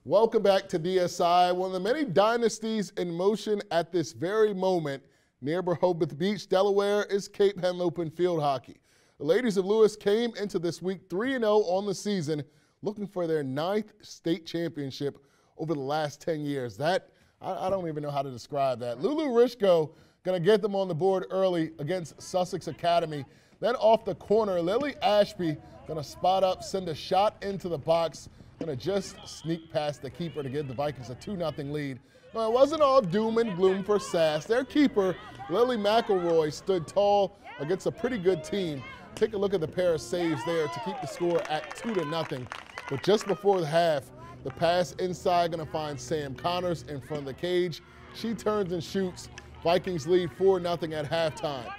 Welcome back to DSI, one of the many dynasties in motion at this very moment. Near Rehoboth Beach, Delaware, is Cape Henlopen Field Hockey. The ladies of Lewis came into this week 3-0 on the season, looking for their 9th state championship over the last 10 years. That, I don't even know how to describe that. Lulu Rishko going to get them on the board early against Sussex Academy. Then off the corner, Lily Ashby going to spot up, send a shot into the box, going to just sneak past the keeper to give the Vikings a 2-0 lead. Now, it wasn't all doom and gloom for Sass. Their keeper, Lily McElroy, stood tall against a pretty good team. Take a look at the pair of saves there to keep the score at 2-0. But just before the half, the pass inside going to find Sam Connors in front of the cage. She turns and shoots. Vikings lead 4-0 at halftime.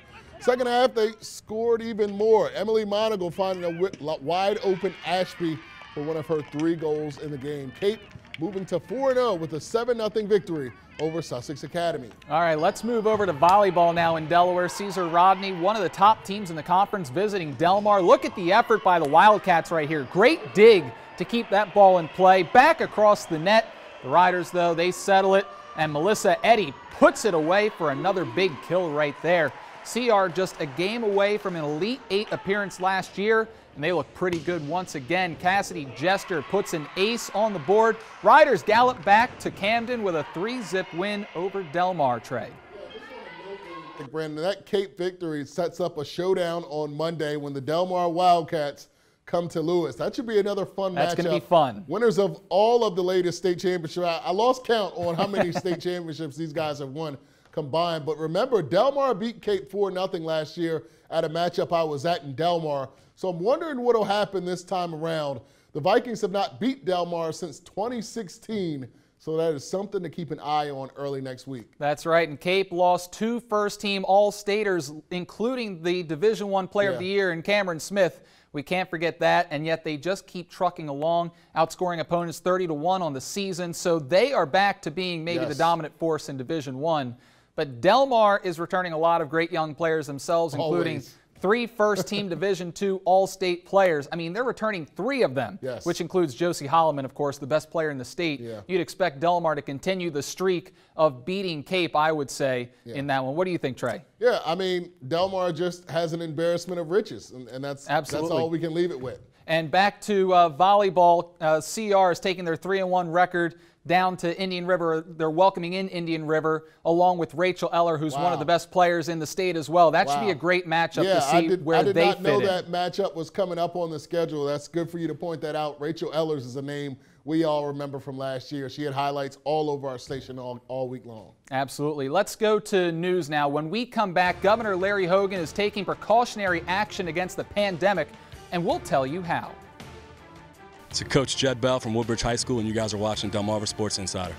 Second half, they scored even more. Emily Monagle finding a wide open Ashby for one of her 3 goals in the game. Cape moving to 4-0 with a 7-0 victory over Sussex Academy. All right, let's move over to volleyball now in Delaware. Cesar Rodney, one of the top teams in the conference, visiting Delmar. Look at the effort by the Wildcats right here. Great dig to keep that ball in play. Back across the net. The Riders, though, they settle it, and Melissa Eddy puts it away for another big kill right there. CR just a game away from an Elite 8 appearance last year, and they look pretty good once again. Cassidy Jester puts an ace on the board. Riders gallop back to Camden with a 3-zip win over Delmar. Trey. Brandon, that Cape victory sets up a showdown on Monday when the Delmar Wildcats come to Lewis. That should be another fun matchup. That's going to be fun. Winners of all of the latest state championships. I lost count on how many state championships these guys have won combined. But remember, Delmar beat Cape 4-0 last year at a matchup I was at in Delmar. So I'm wondering what will happen this time around. The Vikings have not beat Delmar since 2016. So that is something to keep an eye on early next week. That's right, and Cape lost 2 first-team All-Staters, including the Division I Player of the Year in Cameron Smith. We can't forget that, and yet they just keep trucking along, outscoring opponents 30-1 on the season. So they are back to being maybe the dominant force in Division I. But Delmar is returning a lot of great young players themselves, including 3 first-team Division II All-State players. I mean, they're returning 3 of them, which includes Josie Holloman, of course, the best player in the state. You'd expect Delmar to continue the streak of beating Cape, I would say, in that one. What do you think, Trey? Yeah, I mean, Delmar just has an embarrassment of riches, and that's all we can leave it with. And back to volleyball, CR is taking their 3-1 record down to Indian River. They're welcoming in Indian River along with Rachel Eller, who's one of the best players in the state as well. That should be a great matchup to see where they fit in. I did not know that matchup was coming up on the schedule. That's good for you to point that out. Rachel Ellers is a name we all remember from last year. She had highlights all over our station all week long. Absolutely. Let's go to news now. When we come back, Governor Larry Hogan is taking precautionary action against the pandemic, and we'll tell you how. It's Coach Jed Bell from Woodbridge High School, and you guys are watching Delmarva Sports Insider.